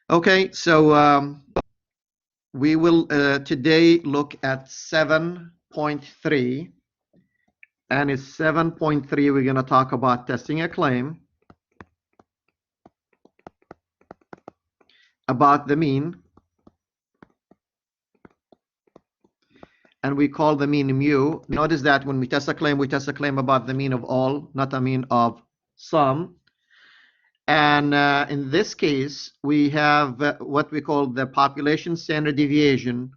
Okay, so we will today look at 7.3, and in 7.3 we're going to talk about testing a claim about the mean, and we call the mean mu. Notice that when we test a claim, we test a claim about the mean of all, not a mean of some. And in this case, we have what we call the population standard deviation.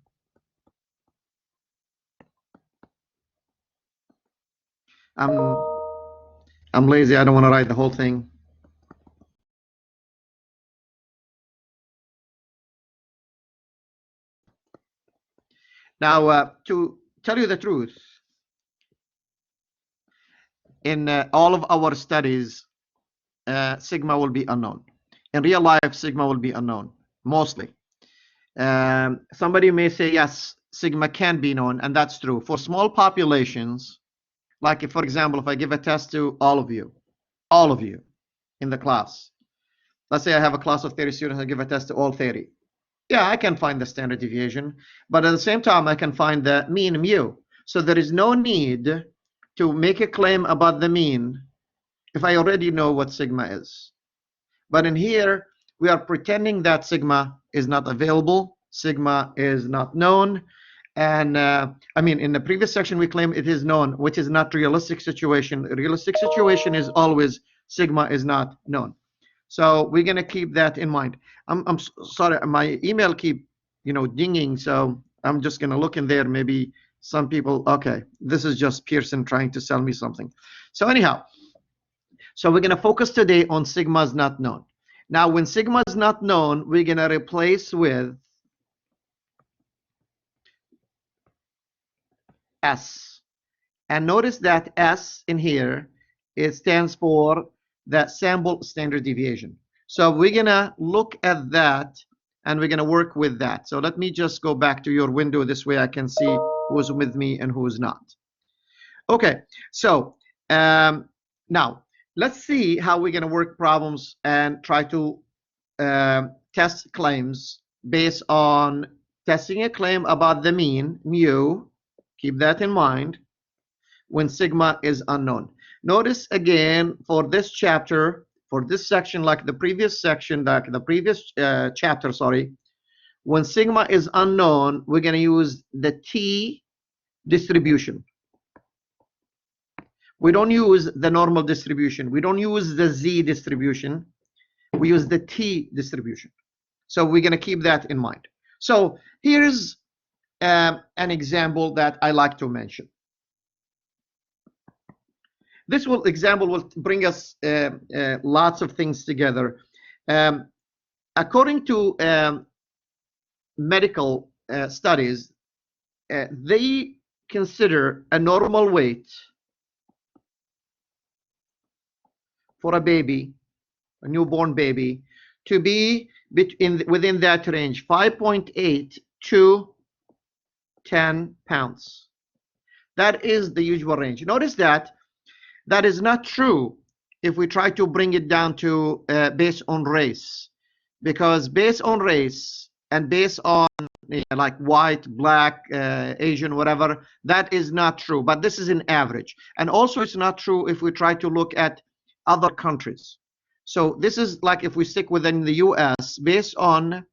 I'm lazy. I don't want to write the whole thing. Now, to tell you the truth, in all of our studies, sigma will be unknown. In real life, sigma will be unknown, mostly. Somebody may say, yes, sigma can be known, and that's true. For small populations, like if, for example, if I give a test to all of you in the class, let's say I have a class of 30 students, I give a test to all 30. Yeah, I can find the standard deviation, but at the same time, I can find the mean mu. So there is no need to make a claim about the mean if I already know what sigma is. But in here, we are pretending that sigma is not available, sigma is not known. And I mean, in the previous section, we claim it is known, which is not realistic situation. A realistic situation is always sigma is not known. So we're going to keep that in mind. I'm sorry, my email keep, dinging. So I'm just going to look in there. Maybe some people, okay, this is just Pearson trying to sell me something. So anyhow, so we're going to focus today on sigma is not known. Now, when sigma is not known, we're going to replace with S. And notice that S in here, it stands for the sample standard deviation. So we're going to look at that and we're going to work with that. So let me just go back to your window. This way I can see who's with me and who's not. Okay, so now let's see how we're going to work problems and try to test claims based on testing a claim about the mean, mu. Keep that in mind when sigma is unknown. Notice again for this chapter, for this section, like the previous section, like the previous chapter, sorry, when sigma is unknown, we're going to use the T distribution. We don't use the normal distribution. We don't use the Z distribution. We use the T distribution. So we're going to keep that in mind. So here's an example that I like to mention. This example will bring us lots of things together. According to medical studies, they consider a normal weight for a baby, a newborn baby, to be within that range, 5.8 to 10 pounds. That is the usual range. Notice that is not true if we try to bring it down to based on race, because based on race and based on like white, black, Asian, whatever, that is not true. But this is an average. And also it's not true if we try to look at other countries. So this is like if we stick within the US, based on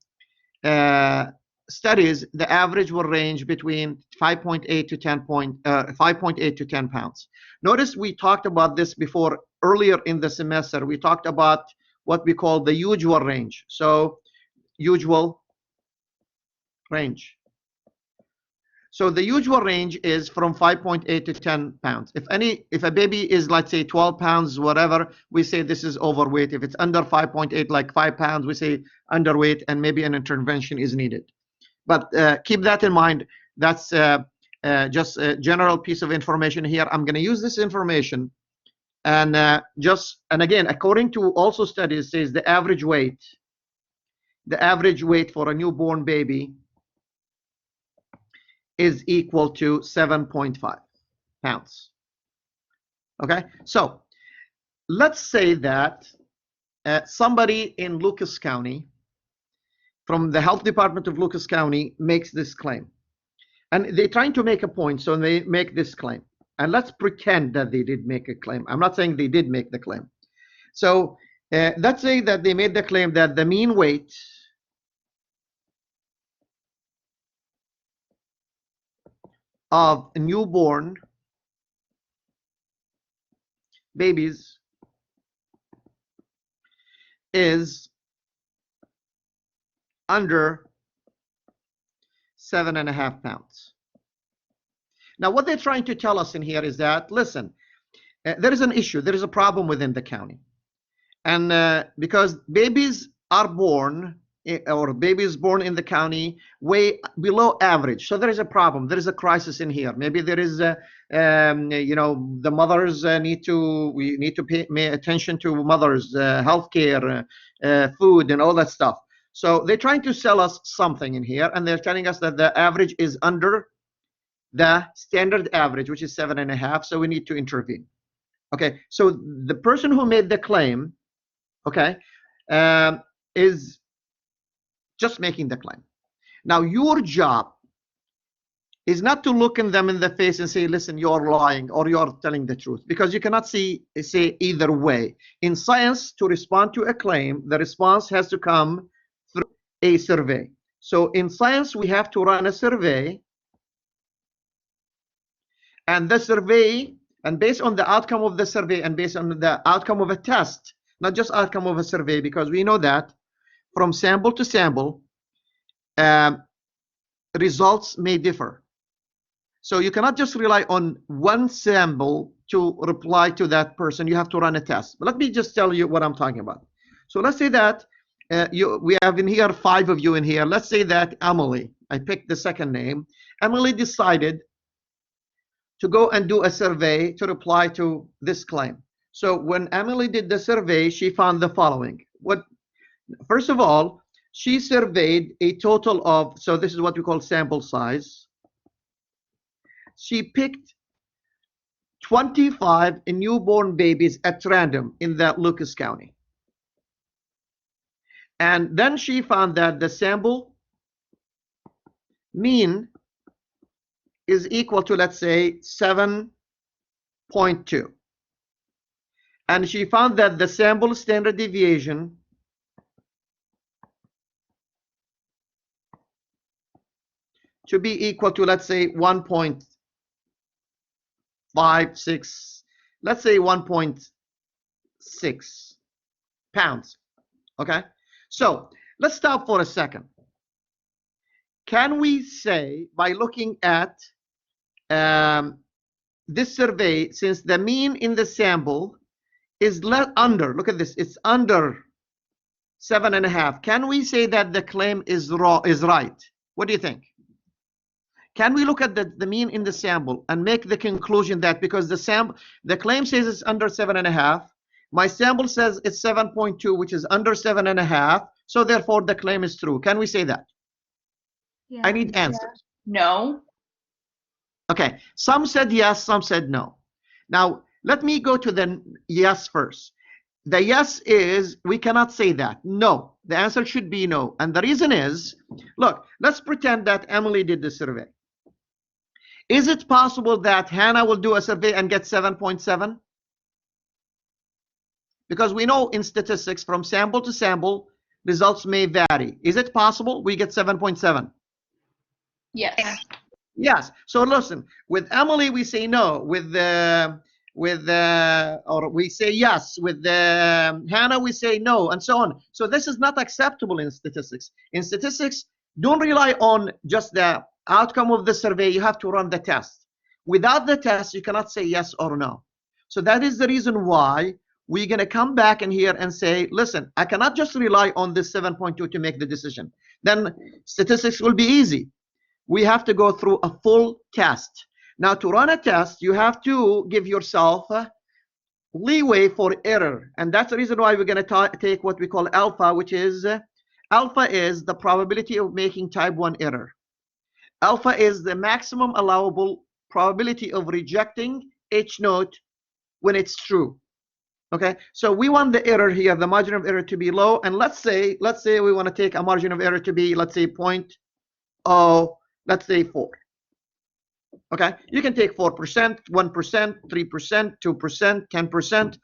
studies, the average will range between 5.8 to 5.8 to 10 pounds. Notice we talked about this before earlier in the semester. We talked about what we call the usual range. So usual range. So the usual range is from 5.8 to 10 pounds. If a baby is, let's say, 12 pounds, whatever, we say this is overweight. If it's under 5.8, like 5 pounds, we say underweight, and maybe an intervention is needed. But keep that in mind. That's just a general piece of information here. I'm going to use this information, and again, according to also studies, says the average weight for a newborn baby is equal to 7.5 pounds. Okay, so let's say that somebody in Lucas County from the health department of Lucas County makes this claim. And they're trying to make a point, so they make this claim. And let's pretend that they did make a claim. I'm not saying they did make the claim. So let's say that they made the claim that the mean weight of newborn babies is under 7.5 pounds. Now, what they're trying to tell us in here is that, listen, there is an issue, there is a problem within the county. And because babies are born, or babies born in the county way below average. So there is a problem, there is a crisis in here. Maybe there is, the mothers we need to pay attention to mothers, healthcare, food, and all that stuff. So they're trying to sell us something in here, and they're telling us that the average is under the standard average, which is 7.5. So we need to intervene. Okay, so the person who made the claim, okay, is just making the claim. Now, your job is not to look in them in the face and say, listen, you're lying or you're telling the truth, because you cannot say either way. In science, to respond to a claim, the response has to come through a survey. So in science, we have to run a survey, and the survey, and based on the outcome of the survey and based on the outcome of a test, not just outcome of a survey, because we know that from sample to sample, results may differ. So you cannot just rely on one sample to reply to that person. You have to run a test. But let me just tell you what I'm talking about. So let's say that we have in here 5 of you in here. Let's say that Emily, I picked the second name. Emily decided to go and do a survey to reply to this claim. So when Emily did the survey, she found the following. First of all, she surveyed a total of, so this is what we call sample size. She picked 25 newborn babies at random in that Lucas County. And then she found that the sample mean is equal to, let's say, 7.2. And she found that the sample standard deviation to be equal to, let's say, 1.56, let's say 1.6 pounds. Okay, so let's stop for a second. Can we say, by looking at this survey, since the mean in the sample is under, look at this, it's under 7.5, can we say that the claim is right? What do you think? Can we look at the mean in the sample and make the conclusion that because the claim says it's under 7.5, my sample says it's 7.2, which is under 7.5, so therefore the claim is true? Can we say that? Yeah. I need answers. No. Okay, some said yes, some said no. Now, let me go to the yes first. The yes is, we cannot say that. No, the answer should be no. And the reason is, look, let's pretend that Emily did the survey. Is it possible that Hannah will do a survey and get 7.7? Because we know in statistics, from sample to sample, results may vary. Is it possible we get 7.7? Yes. Yes. So listen, with Emily we say no. Or we say yes. With Hannah we say no, and so on. So this is not acceptable in statistics. In statistics, don't rely on just the outcome of the survey. You have to run the test. Without the test, you cannot say yes or no. So that is the reason why we're going to come back in here and say, listen, I cannot just rely on this 7.2 to make the decision. Then statistics will be easy. We have to go through a full test. Now, to run a test, you have to give yourself leeway for error. And that's the reason why we're going to take what we call alpha, which is, alpha is the probability of making type 1 error. Alpha is the maximum allowable probability of rejecting H note when it's true. Okay, so we want the error here, the margin of error to be low, and let's say we want to take a margin of error to be, let's say 0.0, let's say 4. Okay, you can take 4%, 1%, 3%, 2%, 10%.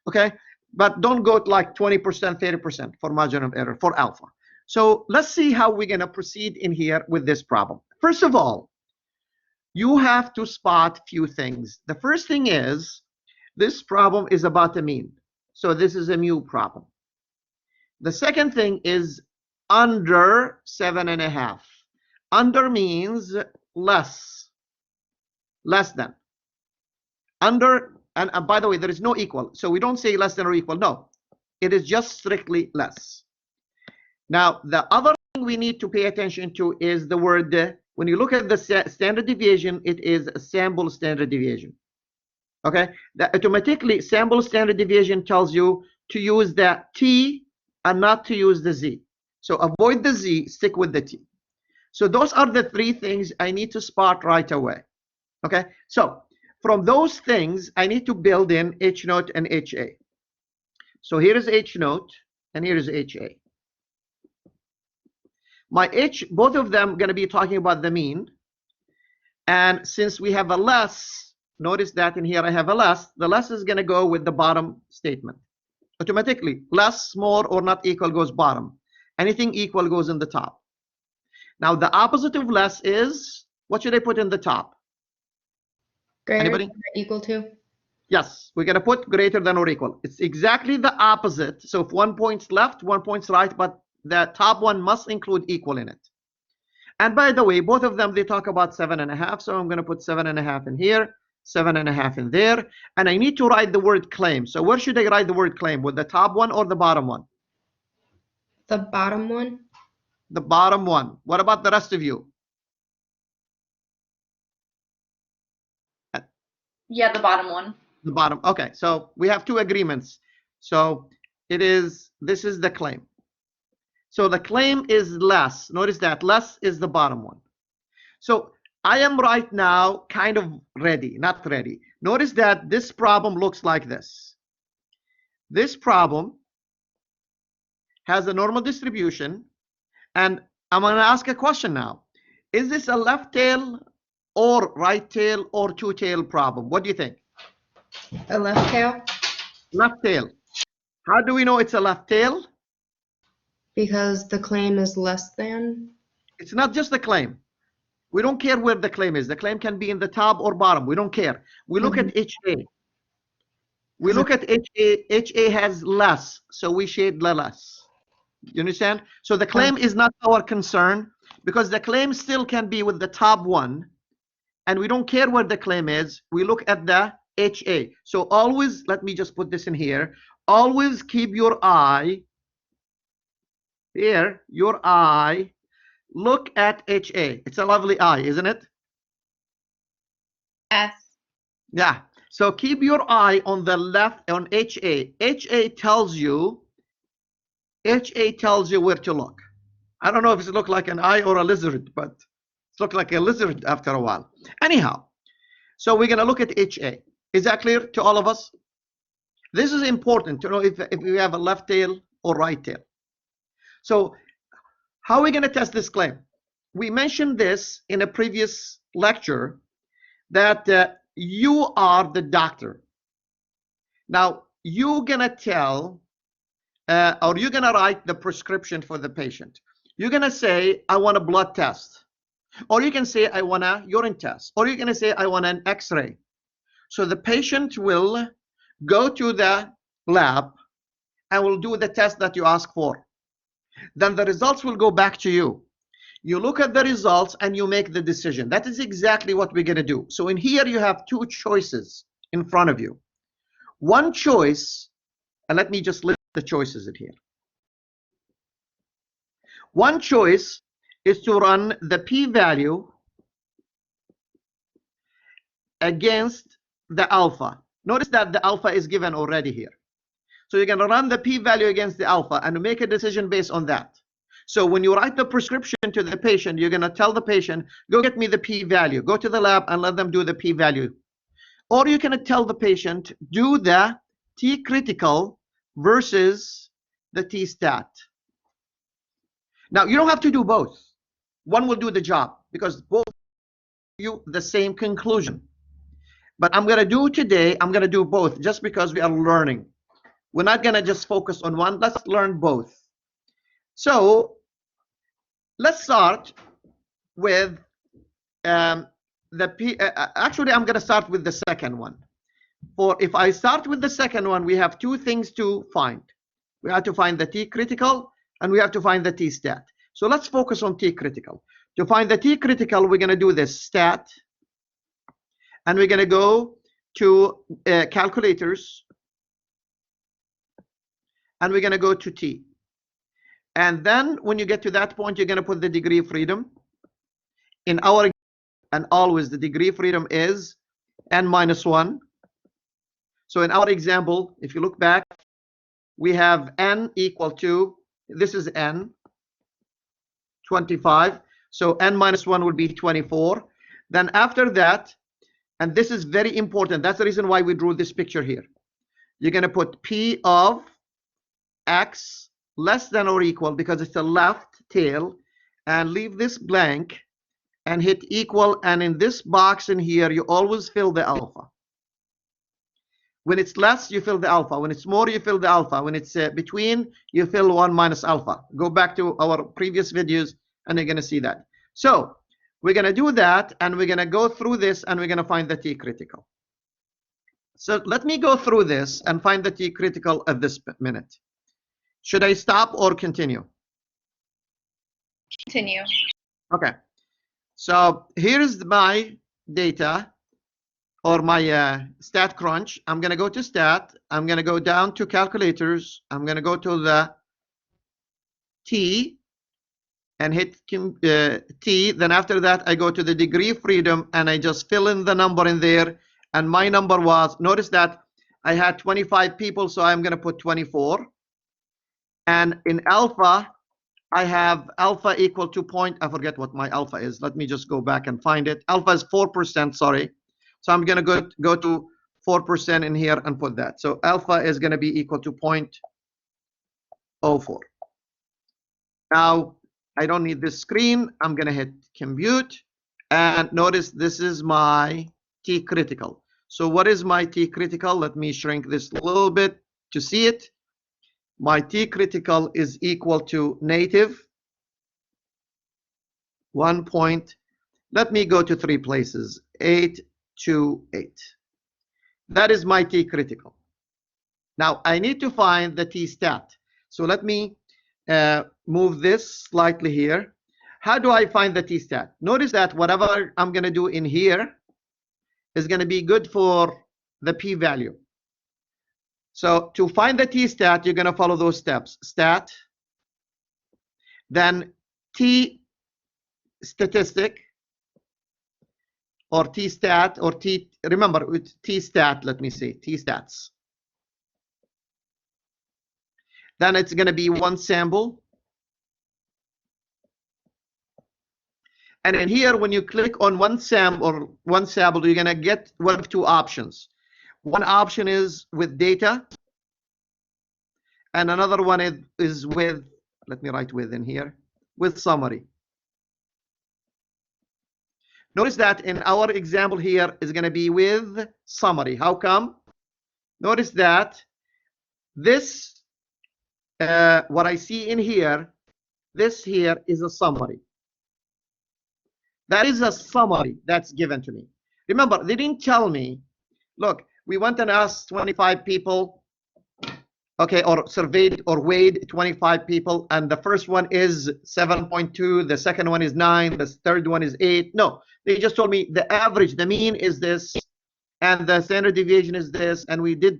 Okay, but don't go to like 20%, 30% for margin of error for alpha. So let's see how we're going to proceed in here with this problem. First of all, you have to spot few things. The first thing is, this problem is about a mean. So this is a mu problem. The second thing is under 7.5. Under means less than. Under, and by the way, there is no equal. So we don't say less than or equal. No, it is just strictly less. Now, the other thing we need to pay attention to is the word, when you look at the standard deviation, it is a sample standard deviation. Okay, that automatically sample standard deviation tells you to use the t and not to use the z. So avoid the z, stick with the t. So those are the three things I need to spot right away. Okay, so from those things, I need to build in H naught and HA. So here is H naught and here is HA. My H, both of them going to be talking about the mean. And since we have a less, notice that in here I have a less, the less is going to go with the bottom statement. Automatically, less, more, or not equal goes bottom. Anything equal goes in the top. Now, the opposite of less is, what should I put in the top? Greater Anybody? than or equal to? Yes, we're going to put greater than or equal. It's exactly the opposite. So if 1 point's left, 1 point's right, but the top one must include equal in it. And by the way, both of them, they talk about 7.5. So I'm going to put 7.5 in here, 7.5 in there. And I need to write the word claim. So where should I write the word claim? With the top one or the bottom one? The bottom one? The bottom one. What about the rest of you? Yeah, the bottom one. The bottom. Okay, so we have two agreements. So this is the claim. So the claim is less. Notice that less is the bottom one. So I am right now kind of ready, not ready. Notice that this problem looks like this. This problem has a normal distribution, and I'm going to ask a question now. Is this a left tail or right tail or two tail problem? What do you think? A left tail? Left tail. How do we know it's a left tail? Because the claim is less than? It's not just the claim. We don't care where the claim is. The claim can be in the top or bottom. We don't care. We look at HA. We look at HA. HA has less, so we shade the less. You understand? So the claim is not our concern, because the claim still can be with the top one, and we don't care where the claim is. We look at the HA. So always, let me just put this in here. Always keep your eye here, your eye. Look at HA. It's a lovely eye, isn't it? Yes. Yeah. So keep your eye on the left on HA. HA tells you where to look. I don't know if it looks like an eye or a lizard, but it looks like a lizard after a while. Anyhow, so we're going to look at HA. Is that clear to all of us? This is important to know if we have a left tail or right tail. So how are we going to test this claim? We mentioned this in a previous lecture, that you are the doctor. Now, you're going to tell, or you're going to write the prescription for the patient. You're going to say, I want a blood test. Or you can say, I want a urine test. Or you're going to say, I want an X-ray. So the patient will go to the lab and will do the test that you ask for. Then the results will go back to you. You look at the results and you make the decision. That is exactly what we're going to do. So in here, you have two choices in front of you. One choice, and let me just list the choices in here. One choice is to run the p-value against the alpha. Notice that the alpha is given already here. So you're going to run the p-value against the alpha and make a decision based on that. So when you write the prescription to the patient, you're going to tell the patient, go get me the p-value. Go to the lab and let them do the p-value. Or you can tell the patient, do the T critical versus the T stat. Now, you don't have to do both. One will do the job because both you the same conclusion. But I'm going to do today, I'm going to do both just because we are learning. We're not going to just focus on one. Let's learn both. So let's start with the P. Actually, I'm going to start with the second one. For if I start with the second one, we have two things to find. We have to find the T critical and we have to find the T stat. So let's focus on T critical. To find the T critical, we're going to do this stat. And we're going to go to calculators. And we're going to go to T. And then when you get to that point, you're going to put the degree of freedom. In our, and always the degree of freedom is n minus 1. So in our example, if you look back, we have n equal to, this is n, 25. So n minus 1 will be 24. Then after that, and this is very important, that's the reason why we drew this picture here. You're going to put P of x less than or equal, because it's a left tail, and leave this blank and hit equal. And in this box in here, you always fill the alpha. When it's less, you fill the alpha. When it's more, you fill the alpha. When it's between, you fill 1 minus alpha. Go back to our previous videos and you're going to see that. So we're going to do that, and we're going to go through this, and we're going to find the T critical. So let me go through this and find the T critical at this minute. Should I stop or continue? Continue. Okay. So here's my data, or my stat crunch. I'm going to go to stat. I'm going to go down to calculators. I'm going to go to the T and hit T. Then after that, I go to the degree of freedom and I just fill in the number in there. And my number was, notice that I had 25 people, so I'm going to put 24. And in alpha, I have alpha equal to point. I forget what my alpha is. Let me just go back and find it. Alpha is 4%, sorry. So I'm going to go to 4% in here and put that. So alpha is going to be equal to 0.04. Now, I don't need this screen. I'm going to hit compute. And notice this is my T critical. So what is my T critical? Let me shrink this a little bit to see it. My T critical is equal to native 1 point. Let me go to 3 places. 828. That is my T critical. Now I need to find the T stat. So let me move this slightly here. How do I find the T stat? Notice that whatever I'm going to do in here is going to be good for the P value. So to find the T stat, you're going to follow those steps. Stat, then T statistic, or T stat, or T, remember, it's T stat, let me see, T stats. Then it's going to be one sample. And in here, when you click on one sample, you're going to get one of two options. One option is with data, and another one is with, let me write with in here, with summary. Notice that in our example here is going to be with summary. How come? Notice that this, what I see in here, this here is a summary. That is a summary that's given to me. Remember, they didn't tell me, look, we went and asked 25 people, okay, or surveyed or weighed 25 people, and the first one is 7.2, the second one is 9, the third one is 8. No, they just told me the average, the mean is this, and the standard deviation is this, and we did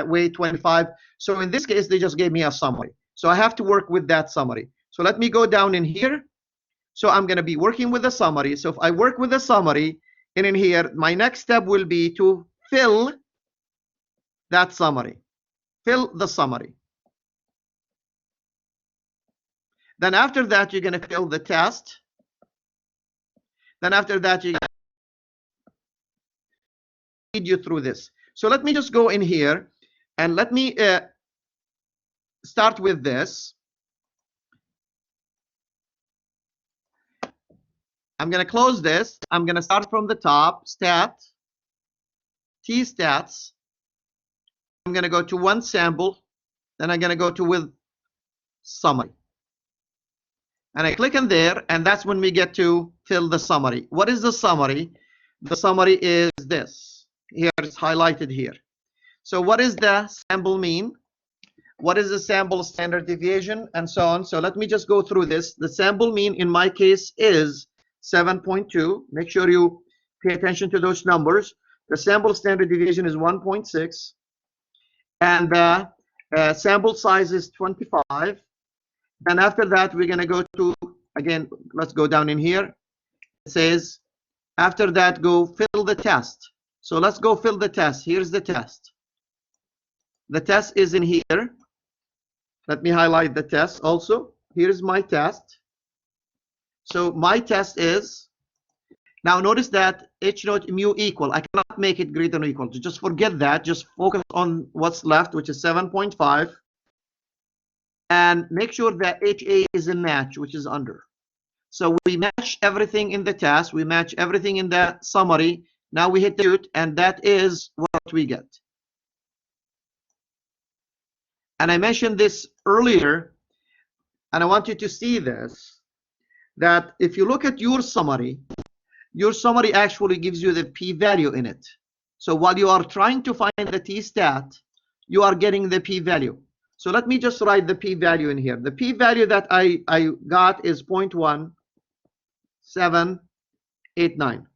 weigh 25. So in this case, they just gave me a summary. So I have to work with that summary. So let me go down in here. So I'm going to be working with a summary. So if I work with a summary, and in here, my next step will be to fill that summary. Fill the summary. Then after that, you're going to fill the test. Then after that, you're going to lead you through this. So let me just go in here. And let me start with this. I'm going to close this. I'm going to start from the top, stat, T-stats. I'm going to go to one sample. Then I'm going to go to with summary. And I click on there, and that's when we get to fill the summary. What is the summary? The summary is this. Here it's highlighted here. So what is the sample mean? What is the sample standard deviation, and so on. So let me just go through this. The sample mean in my case is 7.2. Make sure you pay attention to those numbers. The sample standard deviation is 1.6. And the sample size is 25. And after that, we're going to go to, again, let's go down in here. It says, after that, go fill the test. So let's go fill the test. Here's the test. The test is in here. Let me highlight the test also. Here's my test. So my test is, now notice that H naught mu equal. I cannot make it greater than or equal. Just forget that. Just focus on what's left, which is 7.5. And make sure that HA is a match, which is under. So we match everything in the task. We match everything in the summary. Now we hit the shoot, and that is what we get. And I mentioned this earlier, and I want you to see this, that if you look at your summary actually gives you the p-value in it. So while you are trying to find the t-stat, you are getting the p-value. So let me just write the p-value in here. The p-value that I got is 0.1789.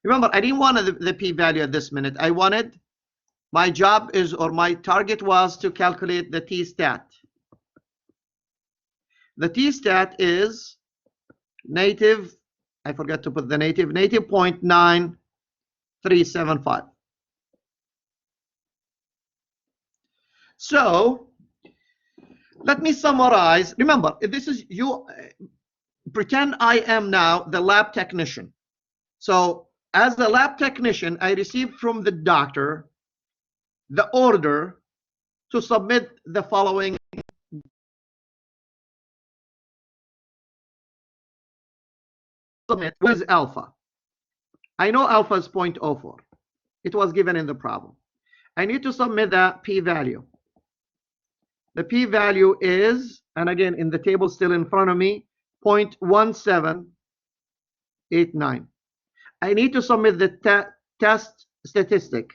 Remember, I didn't want the p-value at this minute. I wanted, my job is, or my target was to calculate the t-stat. The t-stat is native, I forgot to put the native 0.9375. So let me summarize. Remember, this is you. Pretend I am now the lab technician. So as the lab technician, I received from the doctor the order to submit the following. Submit with alpha. I know alpha is 0.04. It was given in the problem. I need to submit the p-value. The p-value is, and again in the table still in front of me, 0.1789. I need to submit the test statistic.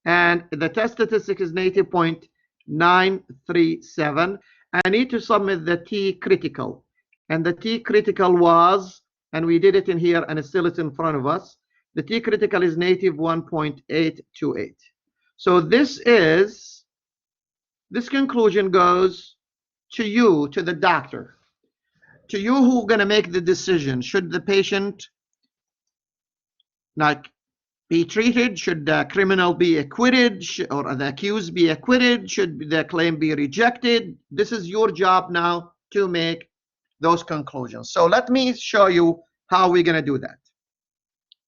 And the test statistic is native 0.937. I need to submit the T critical. And the T critical was, and we did it in here and it's still in front of us, the T critical is native 1.828. So this conclusion goes to you, to the doctor, to you who are going to make the decision. Should the patient not be treated? Should the criminal be acquitted? Or the accused be acquitted? Should the claim be rejected? This is your job now to make those conclusions. So let me show you how we're going to do that.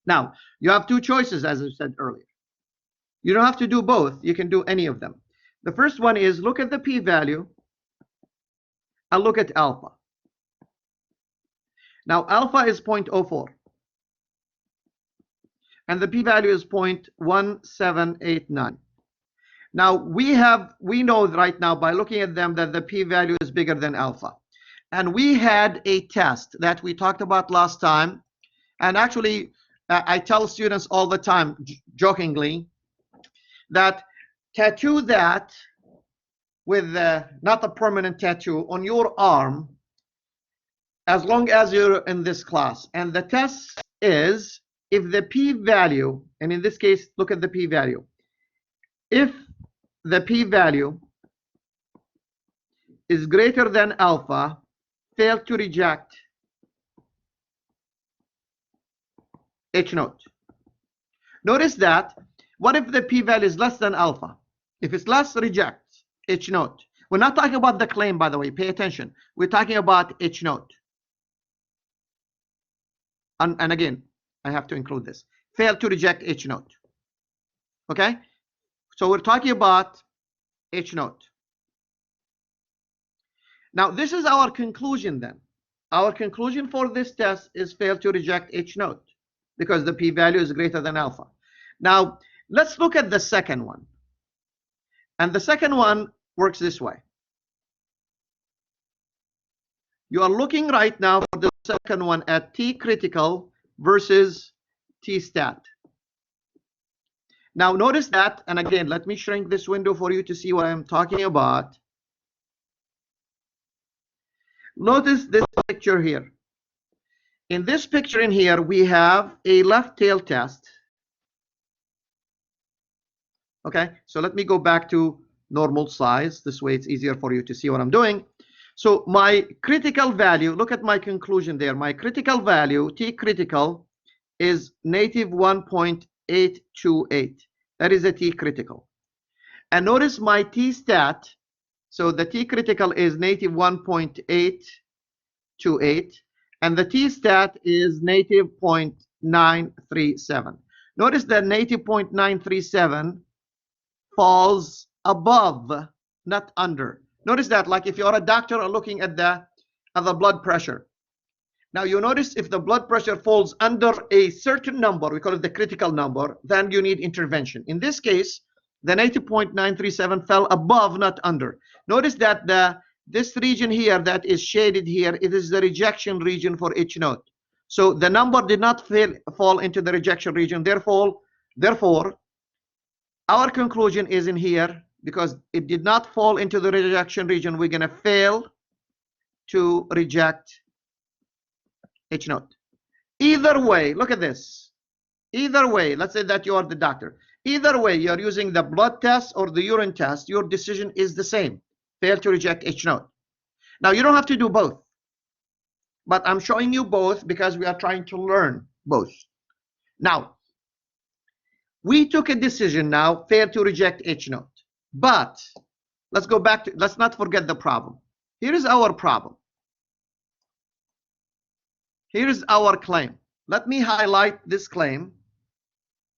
Now, you have two choices, as I said earlier. You don't have to do both. You can do any of them. The first one is look at the p-value and look at alpha. Now, alpha is 0.04. And the p-value is 0.1789. Now, we know right now by looking at them that the p-value is bigger than alpha. And we had a test that we talked about last time. And actually, I tell students all the time, jokingly, that tattoo that with not a permanent tattoo on your arm as long as you're in this class. And the test is if the p-value, and in this case, look at the p-value. If the p-value is greater than alpha, fail to reject H naught. Notice that, what if the p-value is less than alpha? If it's less, reject H naught. We're not talking about the claim, by the way, pay attention. We're talking about H naught. And again, I have to include this. Fail to reject H naught. Okay, so we're talking about H note. Now this is our conclusion then. Our conclusion for this test is fail to reject H note because the p-value is greater than alpha. Now let's look at the second one. And the second one works this way. You are looking right now for the second one at T critical versus T stat. Now notice that, and again, let me shrink this window for you to see what I'm talking about. Notice this picture here. In this picture in here, we have a left tail test. Okay, so let me go back to normal size. This way it's easier for you to see what I'm doing. So my critical value, look at my conclusion there. My critical value, T critical, is native 1.828. That is a T critical. And notice my T stat, so the T critical is native 1.828, and the T stat is native 0.937. Notice that native 0.937 falls above, not under. Notice that, like if you're a doctor or looking at the blood pressure. Now you notice if the blood pressure falls under a certain number, we call it the critical number, then you need intervention. In this case, the native 0.937 fell above, not under. Notice that this region here that is shaded here, it is the rejection region for H note. So the number did not fall into the rejection region. Therefore, our conclusion is in here because it did not fall into the rejection region. We're going to fail to reject H note. Either way, look at this. Either way, let's say that you are the doctor. Either way, you're using the blood test or the urine test, your decision is the same. Fail to reject H note. Now, you don't have to do both. But I'm showing you both because we are trying to learn both. Now, we took a decision now, fail to reject H note. But let's go back to, let's not forget the problem. Here is our problem. Here is our claim. Let me highlight this claim,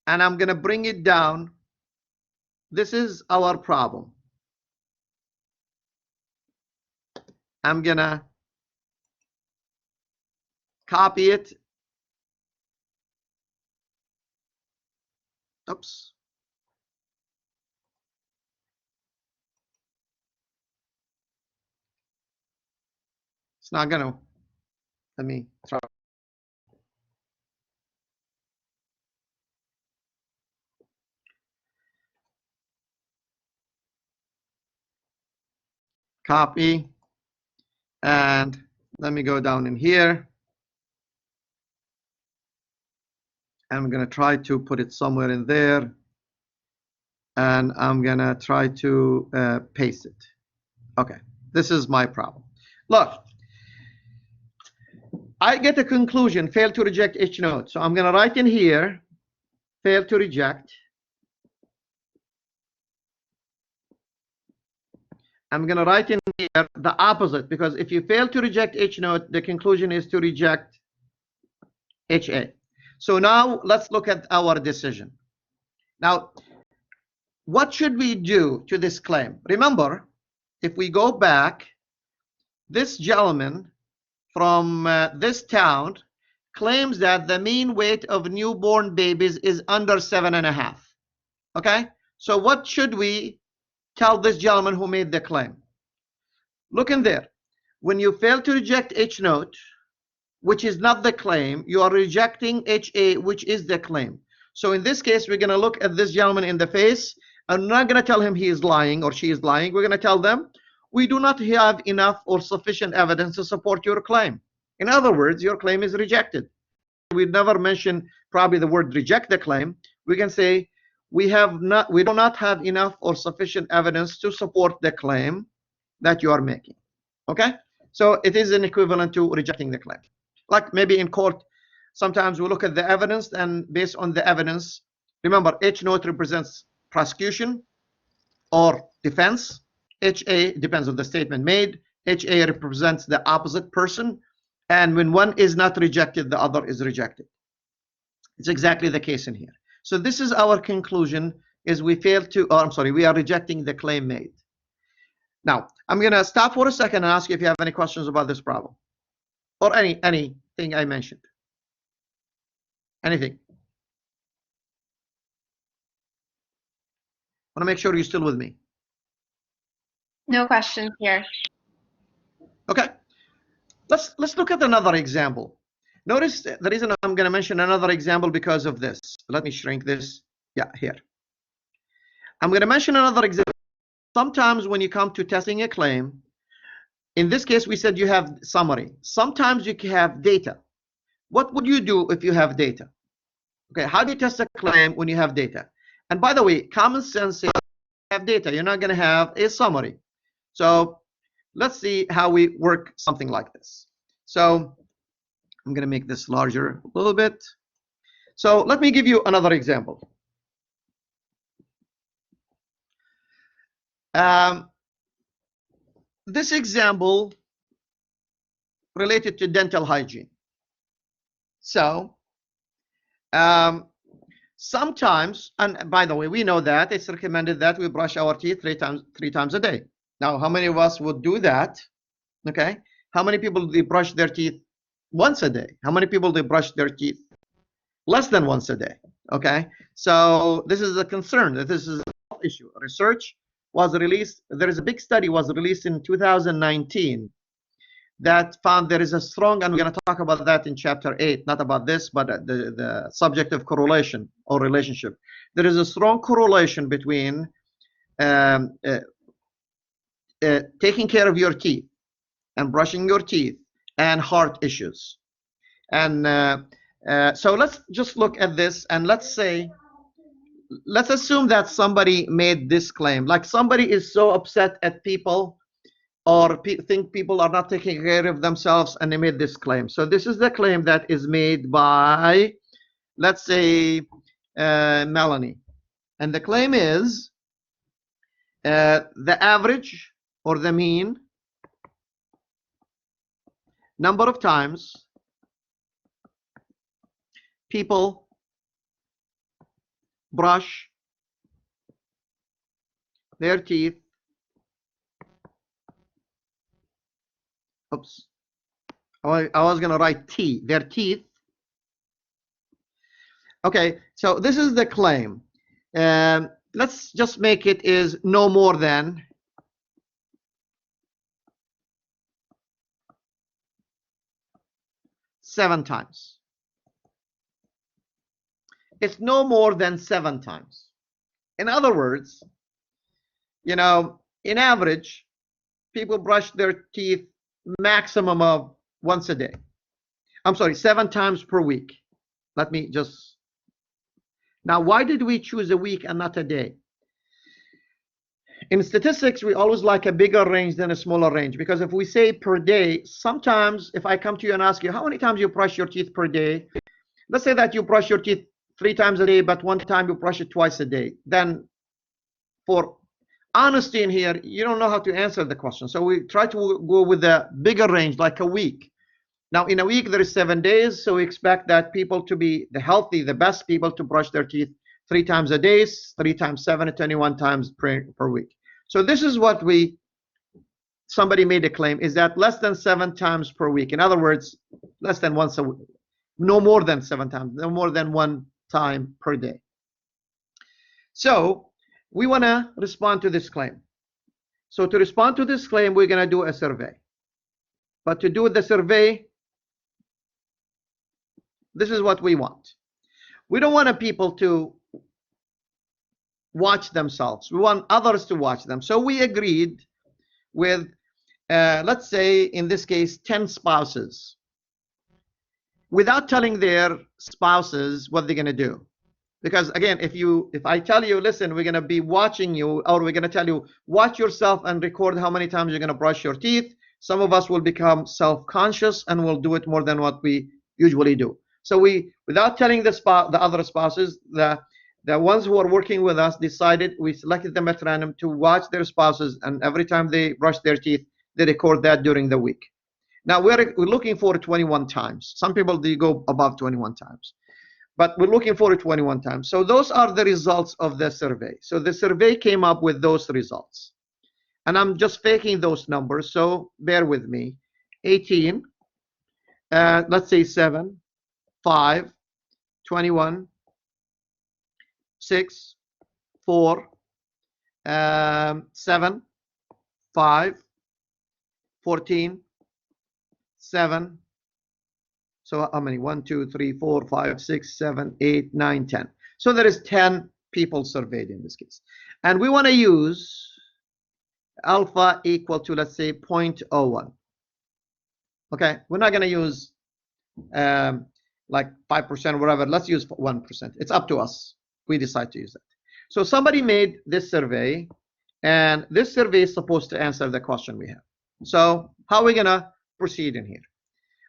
and I'm going to bring it down. This is our problem. I'm going to copy it. Oops. It's not going to. Let me try. Copy. And let me go down in here. I'm going to try to put it somewhere in there. And I'm going to try to paste it. Okay, this is my problem. Look. I get a conclusion, fail to reject H note. So I'm going to write in here, fail to reject. I'm going to write in here the opposite, because if you fail to reject H note, the conclusion is to reject HA. So now let's look at our decision. Now, what should we do to this claim? Remember, if we go back, this gentleman from this town claims that the mean weight of newborn babies is under 7.5. Okay, so what should we tell this gentleman who made the claim? Look in there. When you fail to reject H note, which is not the claim, you are rejecting HA, which is the claim. So in this case, we're going to look at this gentleman in the face. I'm not going to tell him he is lying or she is lying. We're going to tell them, we do not have enough or sufficient evidence to support your claim. In other words, your claim is rejected. We never mention probably the word reject the claim. We can say we do not have enough or sufficient evidence to support the claim that you are making. Okay? So it is an equivalent to rejecting the claim. Like maybe in court, sometimes we look at the evidence, and based on the evidence, remember, H note represents prosecution or defense. HA depends on the statement made. HA represents the opposite person. And when one is not rejected, the other is rejected. It's exactly the case in here. So this is our conclusion. is we failed to, or I'm sorry, we are rejecting the claim made. Now, I'm going to stop for a second and ask you if you have any questions about this problem or anything I mentioned. Anything. I want to make sure you're still with me. No questions here. Okay. Let's look at another example. Notice the reason I'm going to mention another example because of this. Let me shrink this. Yeah, here. I'm going to mention another example. Sometimes when you come to testing a claim, in this case, we said you have summary. Sometimes you have data. What would you do if you have data? Okay, how do you test a claim when you have data? And by the way, common sense says you have data. You're not going to have a summary. So let's see how we work something like this. So I'm going to make this larger a little bit. So let me give you another example. This example related to dental hygiene. So sometimes, and by the way, we know that it's recommended that we brush our teeth three times a day. Now, how many of us would do that? Okay. How many people they brush their teeth once a day? How many people they brush their teeth less than once a day? Okay. So this is a concern that this is a health issue. Research was released. There is a big study was released in 2019 that found there is a strong, and we're going to talk about that in chapter 8, not about this, but the subject of correlation or relationship. There is a strong correlation between taking care of your teeth and brushing your teeth and heart issues. And so let's just look at this, and let's assume that somebody made this claim, like somebody is so upset at people or think people are not taking care of themselves, and they made this claim. So this is the claim that is made by, let's say, Melanie. And the claim is the average or the mean number of times people brush their teeth. Oops. I was going to write T, their teeth. Okay, so this is the claim. Let's just make it is no more than 7 times. It's no more than 7 times. In other words, you know, in average, people brush their teeth maximum of once a day. I'm sorry, 7 times per week. Let me just. Now, why did we choose a week and not a day? In statistics, we always like a bigger range than a smaller range, because if we say per day, sometimes if I come to you and ask you how many times you brush your teeth per day, let's say that you brush your teeth 3 times a day, but one time you brush it twice a day, then for honesty in here, you don't know how to answer the question. So we try to go with a bigger range, like a week. Now, in a week, there is 7 days, so we expect that people to be the best people to brush their teeth 3 times a day, 3 times 7, 21 times per week. So this is what somebody made a claim, is that less than 7 times per week. In other words, less than once a week, no more than 7 times, no more than 1 time per day. So we want to respond to this claim. So to respond to this claim, we're going to do a survey. But to do the survey, this is what we want. We don't want people to watch themselves. We want others to watch them. So we agreed with, let's say, in this case, 10 spouses, without telling their spouses what they're going to do. Because again, if I tell you, listen, we're going to be watching you, or we're going to tell you, watch yourself and record how many times you're going to brush your teeth, some of us will become self-conscious and will do it more than what we usually do. So without telling the other spouses, the ones who are working with us decided, we selected them at random to watch their spouses, and every time they brush their teeth, they record that during the week. Now we're looking for 21 times. Some people, they go above 21 times. but we're looking for it 21 times. So those are the results of the survey. So the survey came up with those results. And I'm just faking those numbers, so bear with me. 18, let's say 7, 5, 21, 6, 4, 7, 5, 14, 7. So how many? 1, 2, 3, 4, 5, 6, 7, 8, 9, 10. So there is 10 people surveyed in this case. And we want to use alpha equal to, let's say, 0.01. Okay, we're not going to use like 5% or whatever. Let's use 1%. It's up to us. We decide to use that. So somebody made this survey, and this survey is supposed to answer the question we have. So how are we going to proceed in here?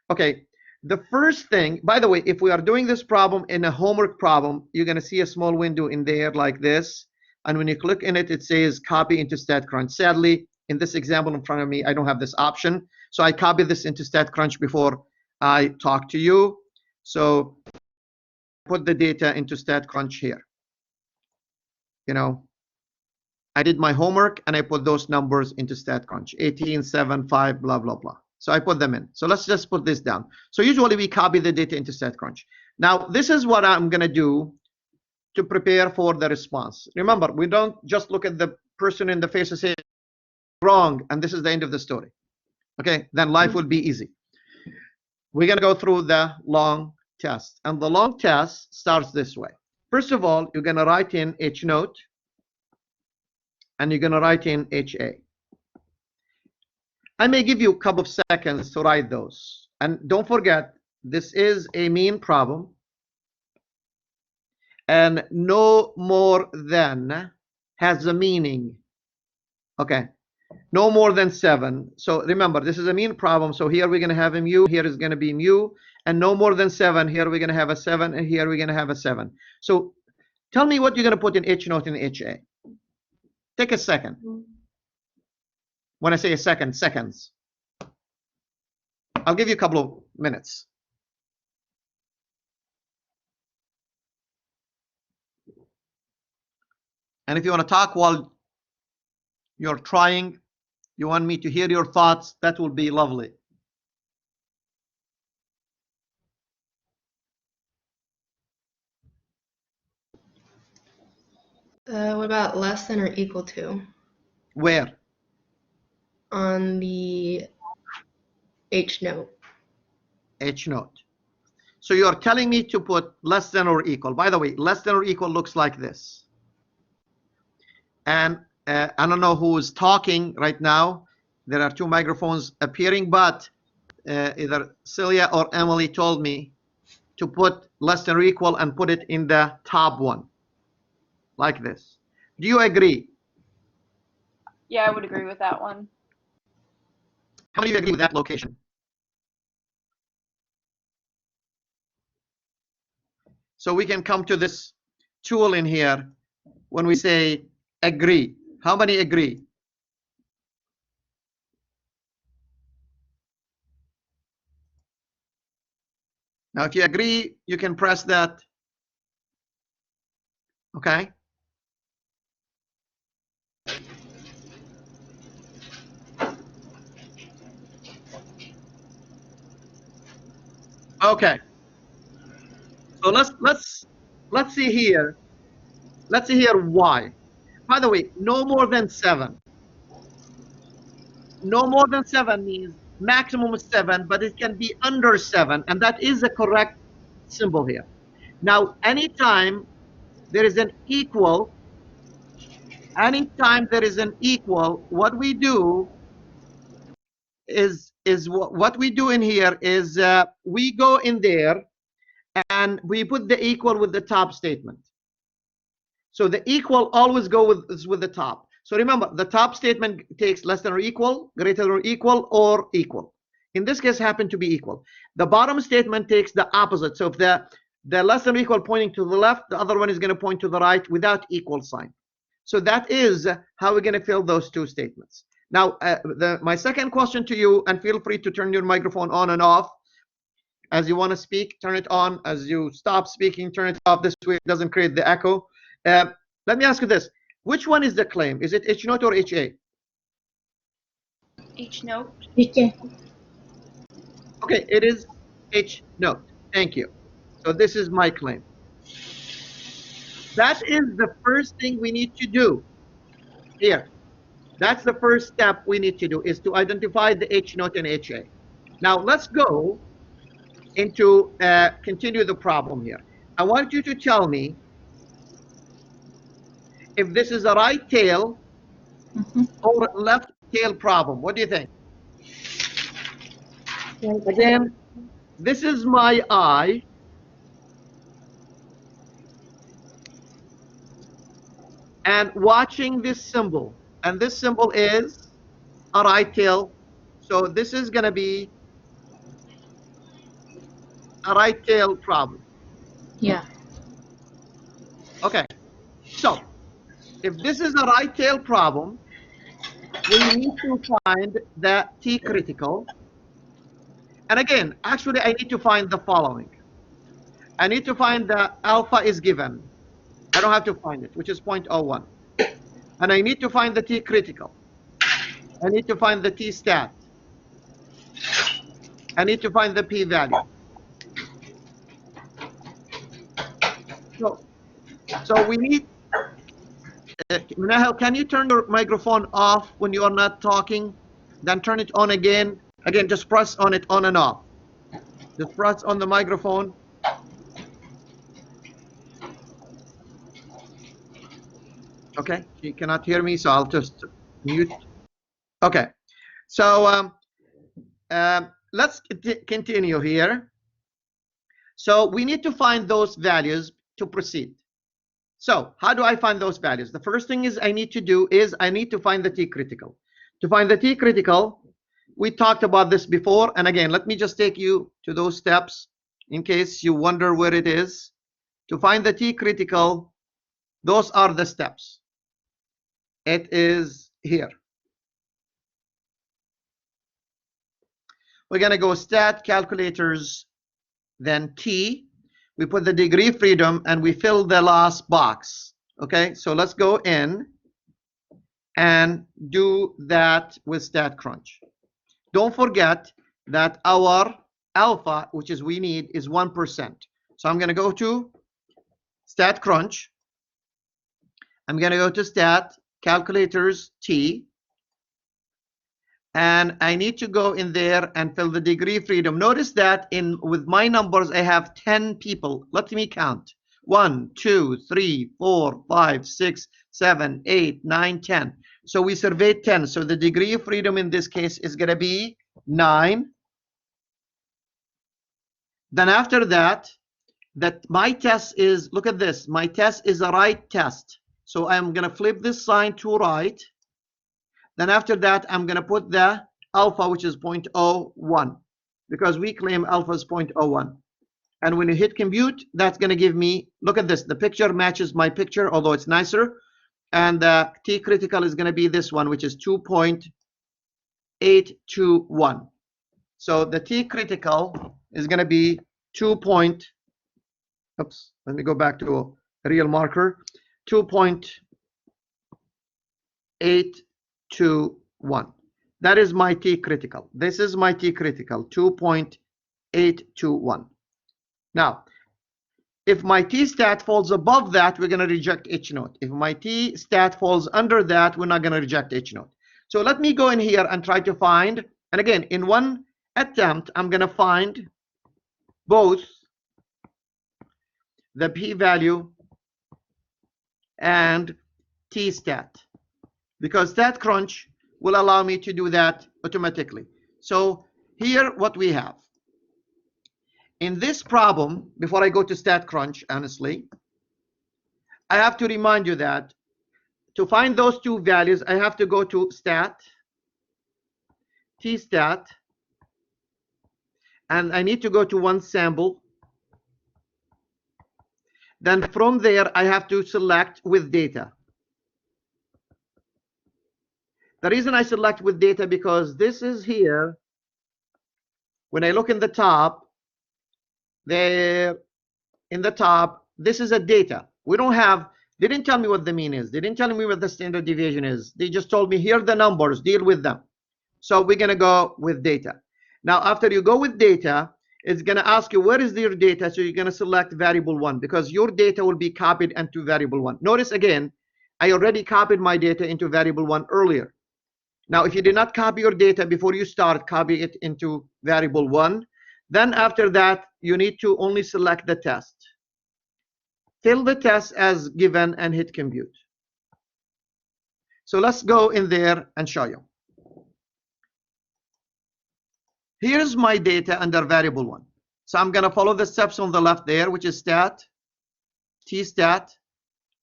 Okay, the first thing, by the way, if we are doing this problem in a homework problem, you're going to see a small window in there like this. And when you click in it, it says copy into StatCrunch. Sadly, in this example in front of me, I don't have this option. So I copy this into StatCrunch before I talk to you. So put the data into StatCrunch here. You know, I did my homework and I put those numbers into StatCrunch. 18, 7, 5, blah, blah, blah. So I put them in. So let's just put this down. So usually we copy the data into StatCrunch. Now, this is what I'm going to do to prepare for the response. Remember, we don't just look at the person in the face and say, wrong, and this is the end of the story. Okay, then life will be easy. We're going to go through the long test. And the long test starts this way. First of all, you're going to write in H note, and you're going to write in HA. I may give you a couple of seconds to write those. And don't forget, this is a mean problem. And no more than has a meaning. Okay, no more than 7. So remember, this is a mean problem. So here we're going to have a mu, here is going to be mu, and no more than 7. Here we're going to have a 7, and here we're going to have a 7. So tell me what you're going to put in H note and HA. Take a second. When I say a second, seconds. I'll give you a couple of minutes. And if you want to talk while you're trying, you want me to hear your thoughts, that will be lovely. What about less than or equal to? Where? On the H note. H note. So you're telling me to put less than or equal. By the way, less than or equal looks like this. And I don't know who is talking right now. There are 2 microphones appearing, but either Celia or Emily told me to put less than or equal and put it in the top one, like this. Do you agree? Yeah, I would agree with that one. How many of you agree with that location? So we can come to this tool in here when we say agree. How many agree? Now, if you agree, you can press that. Okay. Okay. So let's see here. Let's see here why. By the way, no more than 7. No more than 7 means maximum is 7, but it can be under 7, and that is the correct symbol here. Now, anytime there is an equal, what we do is what we do in here is we go in there and we put the equal with the top statement. So the equal always go with the top. So remember, the top statement takes less than or equal, greater than or equal, or equal. In this case, happen to be equal. The bottom statement takes the opposite. So if the less than or equal pointing to the left, the other one is going to point to the right without equal sign. So that is how we're going to fill those 2 statements. Now, my second question to you, and feel free to turn your microphone on and off. As you want to speak, turn it on. As you stop speaking, turn it off. This way it doesn't create the echo. Let me ask you this. Which one is the claim? Is it H note or HA? H note. Okay. Okay, it is H note. Thank you. So this is my claim. That is the first thing we need to do here. That's the first step we need to do, is to identify the H note and HA. Now let's go into continue the problem here. I want you to tell me if this is a right tail or left tail problem. What do you think? Again, this is my eye. And watching this symbol. And this symbol is a right tail. So this is going to be a right tail problem. Yeah. Okay. So if this is a right tail problem, we need to find the T critical. And again, actually, I need to find the following. I need to find the alpha is given. I don't have to find it, which is 0.01. And I need to find the T critical. I need to find the T stat. I need to find the P value. So we need, Nahel, can you turn your microphone off when you are not talking? Then turn it on again. Again, just press on it on and off. Just press on the microphone. Okay, she cannot hear me, so I'll just mute. Okay, so let's continue here. So we need to find those values to proceed. So how do I find those values? The first thing I need to find the T critical. To find the T critical, we talked about this before. And again, let me just take you to those steps in case you wonder where it is. To find the T critical, those are the steps. It is here. We're going to go stat calculators, then T. We put the degree freedom and we fill the last box. Okay, so let's go in and do that with StatCrunch. Don't forget that our alpha, which is we need, is 1%. So I'm going to go to StatCrunch. I'm going to go to stat calculators T. And I need to go in there and fill the degree freedom. Notice that with my numbers, I have 10 people. Let me count. 1, 2, 3, 4, 5, 6, 7, 8, 9, 10. So we surveyed 10. So the degree of freedom in this case is going to be 9. Then after that, my test is, look at this. My test is a right test. So I'm going to flip this sign to right. Then after that, I'm going to put the alpha, which is 0.01, because we claim alpha is 0.01. And when you hit compute, that's going to give me, look at this, the picture matches my picture, although it's nicer. And the T critical is going to be this one, which is 2.821. So the T critical is going to be 2. Oops, let me go back to a real marker. 2.821. That is my T critical. This is my T critical, 2.821. Now, if my T stat falls above that, we're going to reject H note. If my T stat falls under that, we're not going to reject H note. So let me go in here and try to find, and again, in one attempt, I'm going to find both the P value and T stat, because StatCrunch will allow me to do that automatically. So here what we have. In this problem, before I go to StatCrunch, honestly, I have to remind you that to find those two values, I have to go to stat, T-stat, and I need to go to one sample. Then from there, I have to select with data. The reason I select with data, because this is here. When I look in the top, there in the top, this is a data. We don't have, they didn't tell me what the mean is. They didn't tell me what the standard deviation is. They just told me, here are the numbers, deal with them. So we're going to go with data. Now, after you go with data, it's going to ask you, where is your data? So you're going to select variable 1 because your data will be copied into variable 1. Notice again, I already copied my data into variable 1 earlier. Now, if you did not copy your data before you start, copy it into variable 1. Then after that, you need to only select the test. Fill the test as given and hit compute. So let's go in there and show you. Here's my data under variable 1. So I'm going to follow the steps on the left there, which is stat, tstat,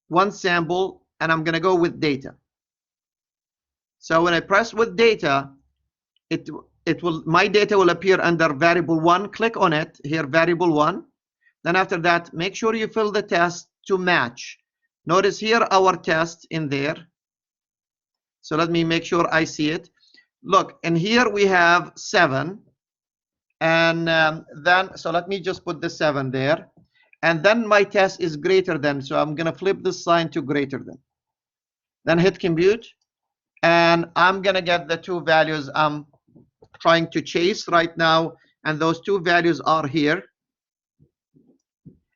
1 sample, and I'm going to go with data. So when I press with data, my data will appear under variable 1. Click on it here, variable 1. Then after that, make sure you fill the test to match. Notice here our test in there. So let me make sure I see it. Look, and here we have 7. And then, so let me just put the 7 there. And then my test is greater than. So I'm going to flip this sign to greater than. Then hit compute. And I'm going to get the 2 values I'm trying to chase right now. And those 2 values are here.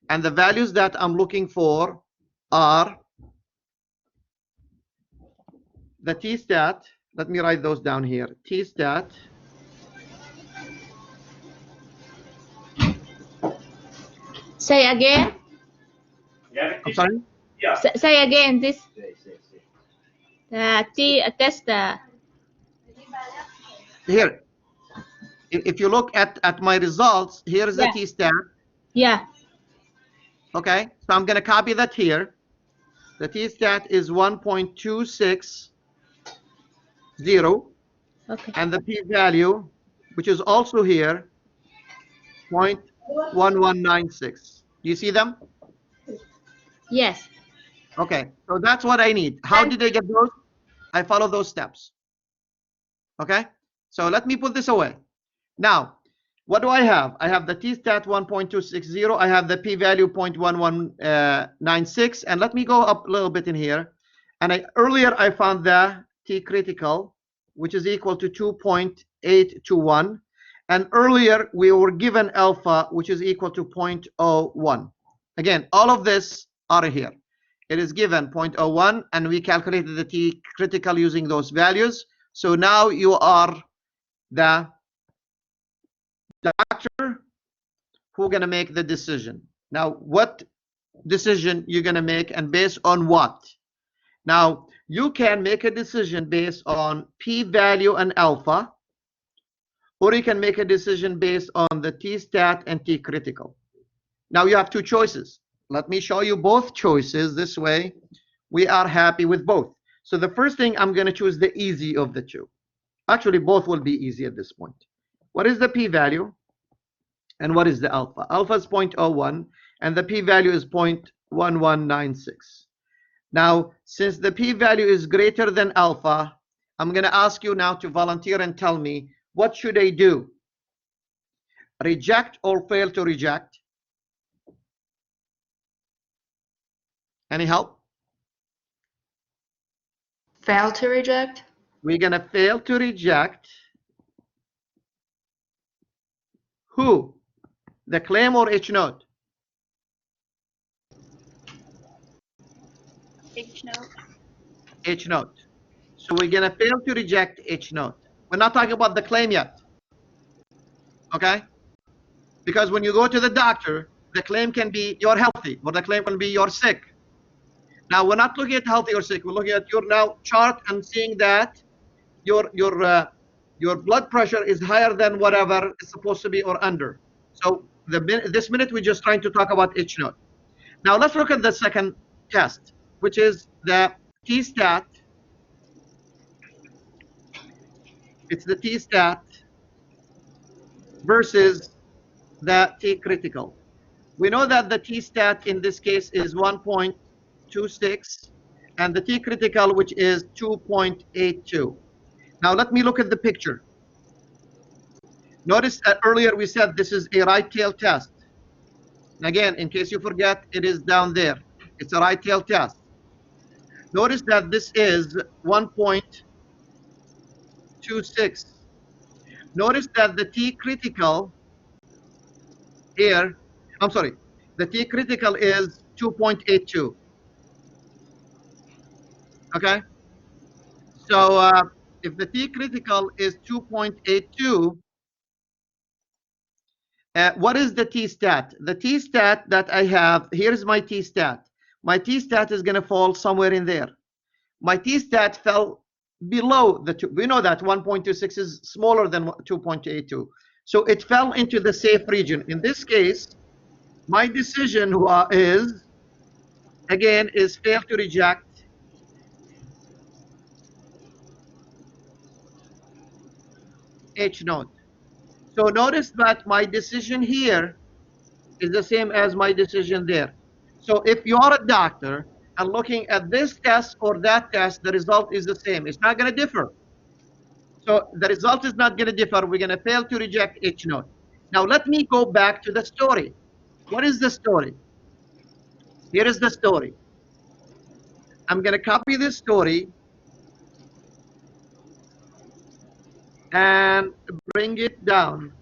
And the values that I'm looking for are the tstat. Let me write those down here. Tstat. Say again. I'm sorry? Say again this. Test. Here. If you look at my results, here is the tstat. Yeah. Okay, so I'm going to copy that here. The tstat is 1.260. Okay. And the p-value, which is also here, 0.1196. Do you see them? Yes. Okay, so that's what I need. How did I get those? I follow those steps. Okay, so let me put this away. Now, what do I have? I have the tstat 1.260. I have the p-value 0.1196. And let me go up a little bit in here. And earlier I found the t-critical, which is equal to 2.821. And earlier we were given alpha, which is equal to 0.01. Again, all of this are here. It is given 0.01, and we calculated the t-critical using those values. So now you are the doctor who's going to make the decision. Now, what decision you're going to make and based on what? Now, you can make a decision based on p-value and alpha, or you can make a decision based on the t-stat and t-critical. Now, you have 2 choices. Let me show you both choices. This way, we are happy with both. So the first thing, I'm going to choose the easy of the 2. Actually, both will be easy at this point. What is the p-value? And what is the alpha? Alpha is 0.01, and the p-value is 0.1196. Now, since the p-value is greater than alpha, I'm going to ask you now to volunteer and tell me, what should I do? Reject or fail to reject? Any help? Fail to reject? We're going to fail to reject. Who? The claim or H note? H note. H note. So we're going to fail to reject H note. We're not talking about the claim yet. Okay? Because when you go to the doctor, the claim can be you're healthy, or the claim can be you're sick. Now, we're not looking at healthy or sick. We're looking at your now chart and seeing that your blood pressure is higher than whatever is supposed to be or under. So this minute, we're just trying to talk about H note. Now, let's look at the second test, which is the t-stat. It's the t-stat versus the t-critical. We know that the t-stat in this case is 1.26, and the t-critical, which is 2.82. Now, let me look at the picture. Notice that earlier we said this is a right tail test. Again, in case you forget, it is down there. It's a right tail test. Notice that this is 1.26. Notice that the T critical here, I'm sorry, the T critical is 2.82. Okay? So if the T critical is 2.82, what is the T stat? The T stat that I have, here's my T stat. My T stat is going to fall somewhere in there. My T stat fell below the 2. We know that 1.26 is smaller than 2.82. So it fell into the safe region. In this case, my decision is, again, is fail to reject H node. So notice that my decision here is the same as my decision there. So if you are a doctor and looking at this test or that test, the result is the same. It's not going to differ. So the result is not going to differ. We're going to fail to reject H node. Now let me go back to the story. What is the story? Here is the story. I'm going to copy this story and bring it down.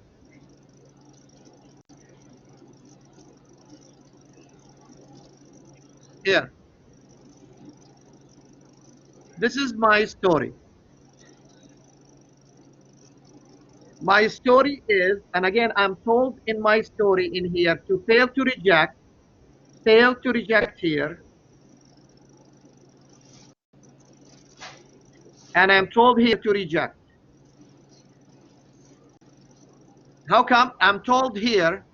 Here. This is my story. My story is, and again, I'm told in my story in here to fail to reject here. And I'm told here to reject. How come? I'm told here,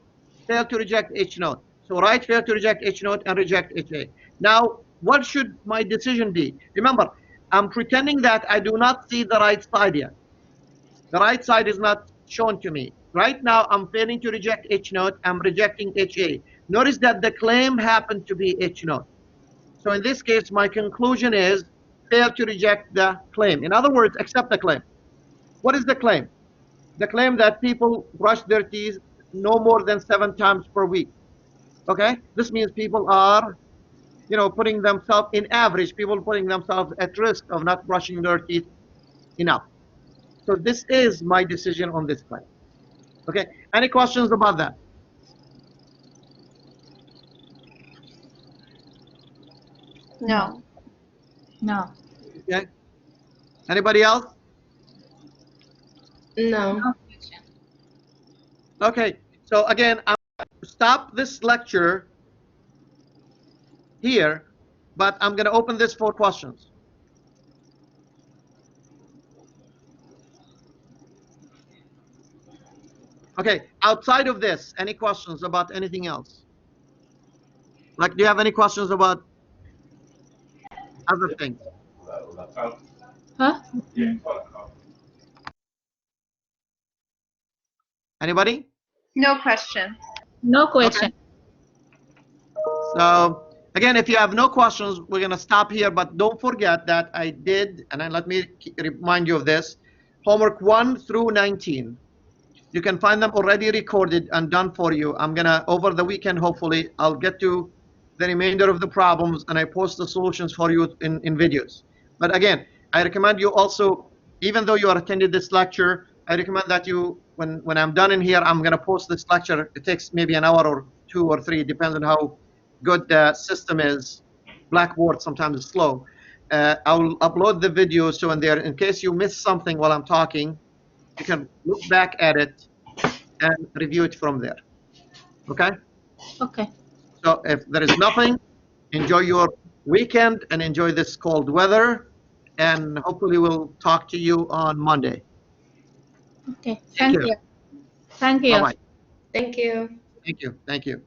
fail to reject H node. So write fail to reject H node and reject HA. Now, what should my decision be? Remember, I'm pretending that I do not see the right side yet. The right side is not shown to me. Right now, I'm failing to reject H node. I'm rejecting HA. Notice that the claim happened to be H node. So in this case, my conclusion is fail to reject the claim. In other words, accept the claim. What is the claim? The claim that people brush their teeth no more than 7 times per week. Okay? This means people are, putting themselves, in average, people putting themselves at risk of not brushing their teeth enough. So this is my decision on this claim. Okay? Any questions about that? No. No. Okay. Anybody else? No. Okay. So again, I'm going to stop this lecture here, but I'm going to open this for questions. Okay. Outside of this, any questions about anything else? Like, do you have any questions about other things? Huh? Anybody? No question. No question. Okay. So again, if you have no questions, we're going to stop here, but don't forget that I did, and then let me remind you of this, homework 1 through 19. You can find them already recorded and done for you. I'm going to, over the weekend, hopefully, I'll get to the remainder of the problems and I post the solutions for you in videos. But again, I recommend you also, even though you are attending this lecture, I recommend that you, when I'm done in here, I'm going to post this lecture. It takes maybe an hour or 2 or 3, depends on how good the system is. Blackboard sometimes is slow. I'll upload the video so in there, in case you miss something while I'm talking, you can look back at it and review it from there. Okay? Okay. So if there is nothing, enjoy your weekend and enjoy this cold weather. And hopefully we'll talk to you on Monday. Okay. Take Thank care. you. Thank you. Bye-bye. Thank you. Thank you. Thank you.